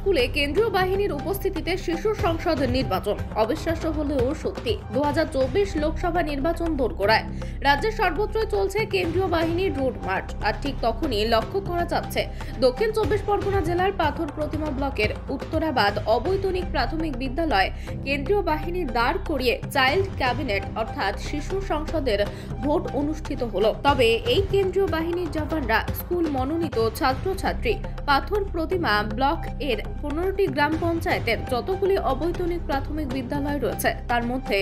স্কুলে কেন্দ্রীয় বাহিনীর উপস্থিতিতে শিশু সংসদ নির্বাচন। অবিশ্বাস্য হলেও সত্যি, 2024 লোকসভা নির্বাচন দোরগোড়ায়। রাজ্যের সর্বত্রই চলছে কেন্দ্রীয় বাহিনীর রোড মার্চ। আর ঠিক তখনই লক্ষ্য করা যাচ্ছে দক্ষিণ 24 পরগনা জেলার পাথর প্রতিমা ব্লকের উত্তরাবাদ অবৈতনিক প্রাথমিক বিদ্যালয় কেন্দ্রীয় বাহিনী দাঁড় করিয়ে চাইল্ড ক্যাবিনেট অর্থাৎ শিশু সংসদের ভোট অনুষ্ঠিত হলো। তবে এই কেন্দ্রীয় বাহিনীর জওয়ানরা স্কুল মনোনীত ছাত্রছাত্রী পাথর প্রতিমা ব্লক এর 15টি গ্রাম পঞ্চায়েতের যতগুলি অবৈতনিক প্রাথমিক বিদ্যালয় রয়েছে তার মধ্যে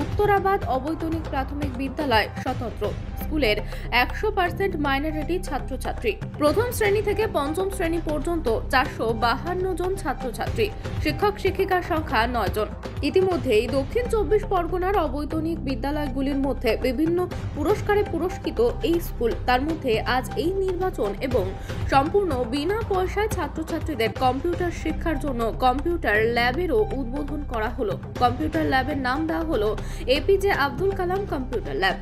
উত্তরাবাদ অবৈতনিক প্রাথমিক বিদ্যালয় স্বতন্ত্র স্কুলের 100% মাইনরিটি ছাত্রছাত্রী। প্রথম শ্রেণী থেকে পঞ্চম শ্রেণী পর্যন্ত 452 জন ছাত্রছাত্রী, শিক্ষক শিক্ষিকার সংখ্যা 9 জন। ইতিমধ্যেই দক্ষিণ 24 পরগনার অবৈতনিক বিদ্যালয়গুলির মধ্যে বিভিন্ন পুরস্কারে পুরস্কৃত এই স্কুল। তার মধ্যে আজ এই নির্বাচন এবং সম্পূর্ণ বিনা পয়সায় ছাত্রছাত্রীদের কম্পিউটার শিক্ষার জন্য কম্পিউটার ল্যাবেরও উদ্বোধন করা হলো। কম্পিউটার ল্যাবের নাম দেওয়া হলো APJ Abdul Kalam computer lab.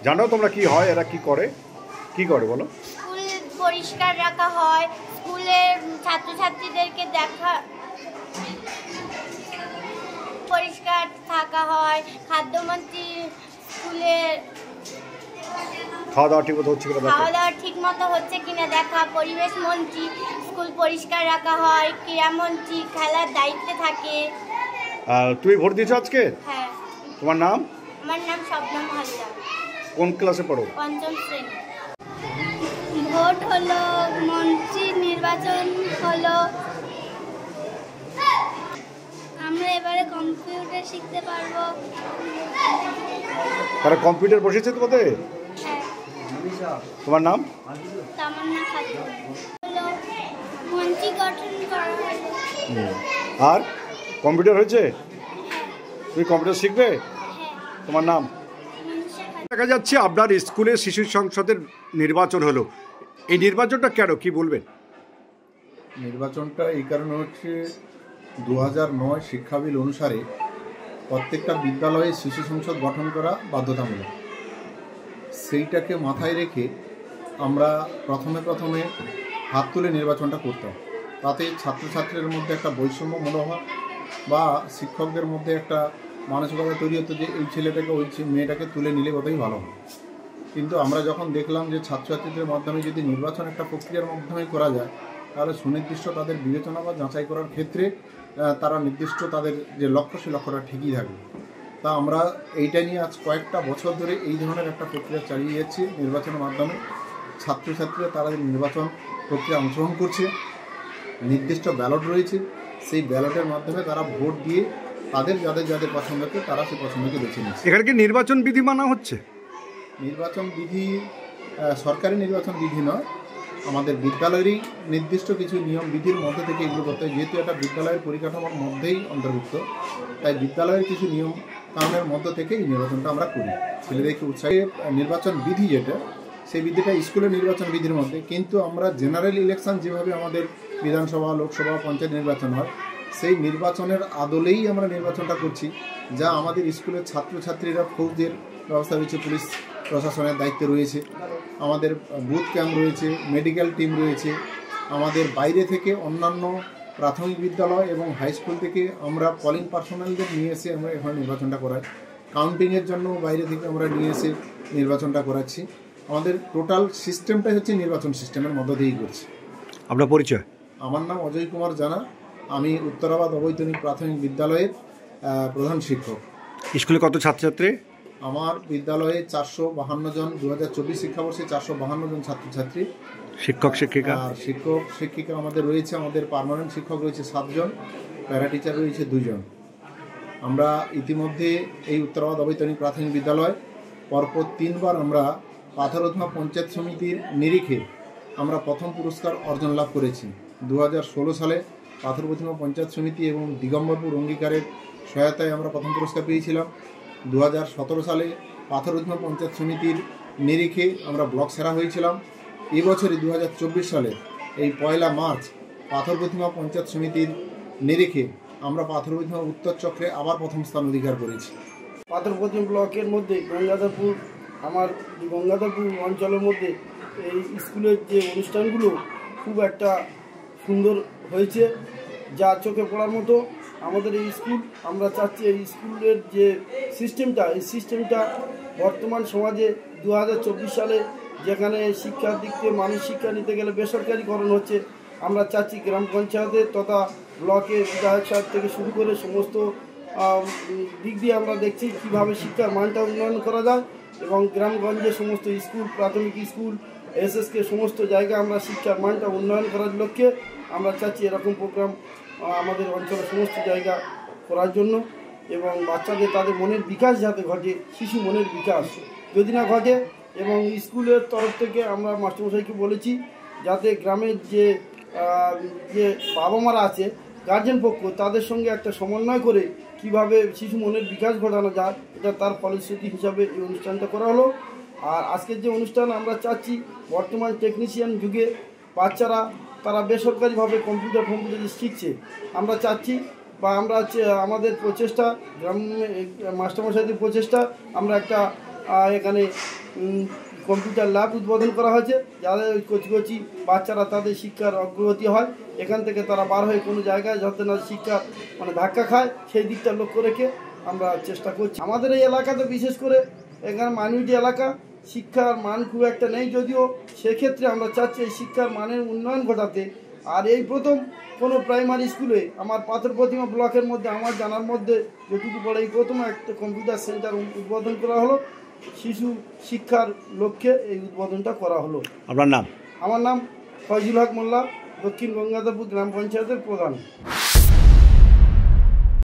জানো তোমরা কি হয়, এরা কি করে বলো? স্কুল পরিষ্কার রাখা হয়, স্কুলের ছাত্রছাত্রীদেরকে পরিষ্কার থাকা হয়, খাদ্যমন্ত্রী স্কুলের খাওয়া দাওয়া ঠিক মতো হচ্ছে কিনা দেখা, পরিবেশ মন্ত্রী স্কুল পরিষ্কার রাখা হয়, ক্রীড়ামন্ত্রী খেলার দায়িত্বে থাকে। তুমি ভোট দিয়েছো আজকে? হ্যাঁ। তোমার নাম? আমার নাম শবনম হালদার। কোন ক্লাসে পড়ো? পঞ্চম শ্রেণী। ভোট হলো, মন্ত্রী নির্বাচন হলো, আমরা এবারে কম্পিউটার শিখতে পারবো। তারা কম্পিউটার বসেছে তোমাদের? হ্যাঁ। তোমার নাম? তামান্না খাতুন। হলো মন্ত্রী গঠন করা হলো। আর কম্পিউটার হয়েছে? তুমি কম্পিউটার শিখবে? হ্যাঁ। তোমার নাম? দেখা যাচ্ছে আপনার স্কুলে শিশু সংসদের নির্বাচন হলো, এই নির্বাচনটা কেন, কি বলবেন? নির্বাচনটা এই কারণে হচ্ছে 2009 শিক্ষা বিল অনুসারে প্রত্যেকটা বিদ্যালয়ে শিশু সংসদ গঠন করা বাধ্যতামূলক। সেইটাকে মাথায় রেখে আমরা প্রথমে হাত তুলে নির্বাচনটা করতাম। তাতে ছাত্রছাত্রীদের মধ্যে একটা বৈষম্য মনোভাব বা শিক্ষকদের মধ্যে একটা মানসিকতা তৈরি হতো যে এই ছেলেটাকে ওই মেয়েটাকে তুলে নিলে বোধহয় ভালো হয়। কিন্তু আমরা যখন দেখলাম যে ছাত্রছাত্রীদের মাধ্যমে যদি নির্বাচন একটা প্রক্রিয়ার মাধ্যমে করা যায়, তাহলে সুনির্দিষ্ট তাদের বিবেচনা বা যাচাই করার ক্ষেত্রে তারা নির্দিষ্ট তাদের যে লক্ষ্য, সেই লক্ষ্যটা ঠিকই থাকবে। তা আমরা এইটা নিয়ে আজ কয়েকটা বছর ধরে এই ধরনের একটা প্রক্রিয়া চালিয়ে যাচ্ছি। নির্বাচনের মাধ্যমে ছাত্রছাত্রীরা তারা নির্বাচন প্রক্রিয়া অংশগ্রহণ করছে, নির্দিষ্ট ব্যালট রয়েছে, সেই ব্যালটের মাধ্যমে তারা ভোট দিয়ে তাদের যাদের পছন্দকে তারা সেই পছন্দকে বেছে নিচ্ছে। এখানে কি নির্বাচন বিধি মানা হচ্ছে? নির্বাচন বিধি সরকারি নির্বাচন বিধি নয়, আমাদের বিদ্যালয়েরই নির্দিষ্ট কিছু নিয়ম বিধির মধ্যে থেকে এগুলো করতে হয়। যেহেতু এটা বিদ্যালয়ের পরিকাঠামোর মধ্যেই অন্তর্ভুক্ত, তাই বিদ্যালয়ের কিছু নিয়ম কানুনের মধ্য থেকে এই নির্বাচনটা আমরা করি। ছেলেদেরকে উৎসাহে নির্বাচন বিধি যেটা, সেই বিধিটা স্কুলের নির্বাচন বিধির মধ্যে। কিন্তু আমরা জেনারেল ইলেকশন যেভাবে আমাদের বিধানসভা, লোকসভা, পঞ্চায়েত নির্বাচন হয়, সেই নির্বাচনের আদলেই আমরা নির্বাচনটা করছি। যা আমাদের স্কুলের ছাত্রছাত্রীরা ফৌজদের ব্যবস্থা রয়েছে, পুলিশ প্রশাসনের দায়িত্বে রয়েছে, আমাদের বুথ ক্যাম্প রয়েছে, মেডিকেল টিম রয়েছে, আমাদের বাইরে থেকে অন্যান্য প্রাথমিক বিদ্যালয় এবং হাই স্কুল থেকে আমরা পলিং পার্সোনালদের নিয়ে এসে আমরা এখানে নির্বাচনটা করাই। কাউন্টিংয়ের জন্য বাইরে থেকে আমরা নিয়ে এসে নির্বাচনটা করাচ্ছি। আমাদের টোটাল সিস্টেমটাই হচ্ছে নির্বাচন সিস্টেমের মধ্য দিয়েই করছি। আপনার পরিচয়? আমার নাম অজয় কুমার জানা, আমি উত্তরাবাদ অবৈতনিক প্রাথমিক বিদ্যালয়ের প্রধান শিক্ষক। স্কুলে কত ছাত্রছাত্রী? আমার বিদ্যালয়ে 452 জন, 2024 শিক্ষাবর্ষে 452 জন ছাত্রছাত্রী। শিক্ষক শিক্ষিকা? আর শিক্ষক শিক্ষিকা আমাদের রয়েছে, আমাদের পার্মানেন্ট শিক্ষক রয়েছে 7 জন, প্যারা টিচার রয়েছে 2 জন। আমরা ইতিমধ্যে এই উত্তরাবাদ অবৈতনিক প্রাথমিক বিদ্যালয় পরপর 3 বার আমরা পাথরোধমা পঞ্চায়েত সমিতির নিরিখে আমরা প্রথম পুরস্কার অর্জন লাভ করেছি। 2016 সালে পাথর প্রতিমা পঞ্চায়েত সমিতি এবং দিগম্বরপুর অঙ্গীকারের সহায়তায় আমরা প্রথম পুরস্কার পেয়েছিলাম। 2017 সালে পাথর প্রতিমা পঞ্চায়েত সমিতির নিরিখে আমরা ব্লক সেরা হয়েছিলাম। এবছরই 2024 সালে এই 1 মার্চ পাথর প্রতিমা পঞ্চায়েত সমিতির নিরিখে আমরা পাথর প্রতিমা উত্তর চক্রে আবার প্রথম স্থান অধিকার করেছি। পাথর প্রতিমা ব্লকের মধ্যে গঙ্গাধরপুর, আমার গঙ্গাধরপুর অঞ্চলের মধ্যে এই স্কুলের যে অনুষ্ঠানগুলো খুব একটা সুন্দর হয়েছে যা চোখে পড়ার মতো। আমাদের এই স্কুল, আমরা চাচ্ছি এই স্কুলের যে সিস্টেমটা, এই সিস্টেমটা বর্তমান সমাজে 2024 সালে যেখানে শিক্ষার দিক থেকে মানুষ শিক্ষা নিতে গেলে বেসরকারিকরণ হচ্ছে, আমরা চাচ্ছি গ্রাম পঞ্চায়েতে তথা ব্লকে বিধায়ক সাহেব থেকে শুরু করে সমস্ত দিক দিয়ে আমরা দেখছি কীভাবে শিক্ষার মানটা উন্নয়ন করা যায় এবং গ্রামগঞ্জে সমস্ত স্কুল, প্রাথমিক স্কুল, এসএসকে সমস্ত জায়গায় আমরা শিক্ষার মানটা উন্নয়ন করার লক্ষ্যে আমরা চাচ্ছি এরকম প্রোগ্রাম আমাদের অঞ্চলের সমস্ত জায়গা করার জন্য এবং বাচ্চাদের তাদের মনের বিকাশ যাতে ঘটে, শিশু মনের বিকাশ যদি না ঘটে। এবং স্কুলের তরফ থেকে আমরা মাস্টারমশাইকে বলেছি যাতে গ্রামের যে বাবা মারা আছে, গার্জেন পক্ষ, তাদের সঙ্গে একটা সমন্বয় করে কিভাবে শিশু মনের বিকাশ ঘটানো যায়, এটা তার ফলশ্রুতি হিসাবে এই অনুষ্ঠানটা করা হলো। আর আজকের যে অনুষ্ঠান আমরা চাচ্ছি বর্তমান টেকনিশিয়ান যুগে বাচ্চারা তারা বেসরকারিভাবে কম্পিউটার শিখছে, আমরা চাচ্ছি বা আমরা আমাদের প্রচেষ্টা, গ্রাম মাস্টারমশাইদের প্রচেষ্টা, আমরা একটা এখানে কম্পিউটার ল্যাব উদ্বোধন করা হয়েছে যাদের কচি কচি বাচ্চারা তাদের শিক্ষার অগ্রগতি হয়, এখান থেকে তারা বার হয়ে কোনো জায়গায় যাতে না শিক্ষা মানে ধাক্কা খায় সেই দিকটা লক্ষ্য রেখে আমরা চেষ্টা করছি। আমাদের এই এলাকাতে বিশেষ করে এখানে মাইনরিটি এলাকা, শিক্ষার মান খুব একটা নেই যদিও, সেক্ষেত্রে আমরা চাচ্ছি এই শিক্ষার মানের উন্নয়ন ঘটাতে। আর এই প্রথম কোনো প্রাইমারি স্কুলে আমার পাথর প্রতিমা ব্লকের মধ্যে আমার জানার মধ্যে যেটুকু পড়ে এই প্রথম একটা কম্পিউটার সেন্টার উদ্বোধন করা হলো, শিশু শিক্ষার লক্ষ্যে এই উদ্বোধনটা করা হলো। আপনার নাম? আমার নাম ফয়জুল হক মোল্লা, দক্ষিণ গঙ্গাধরপুর গ্রাম পঞ্চায়েতের প্রধান।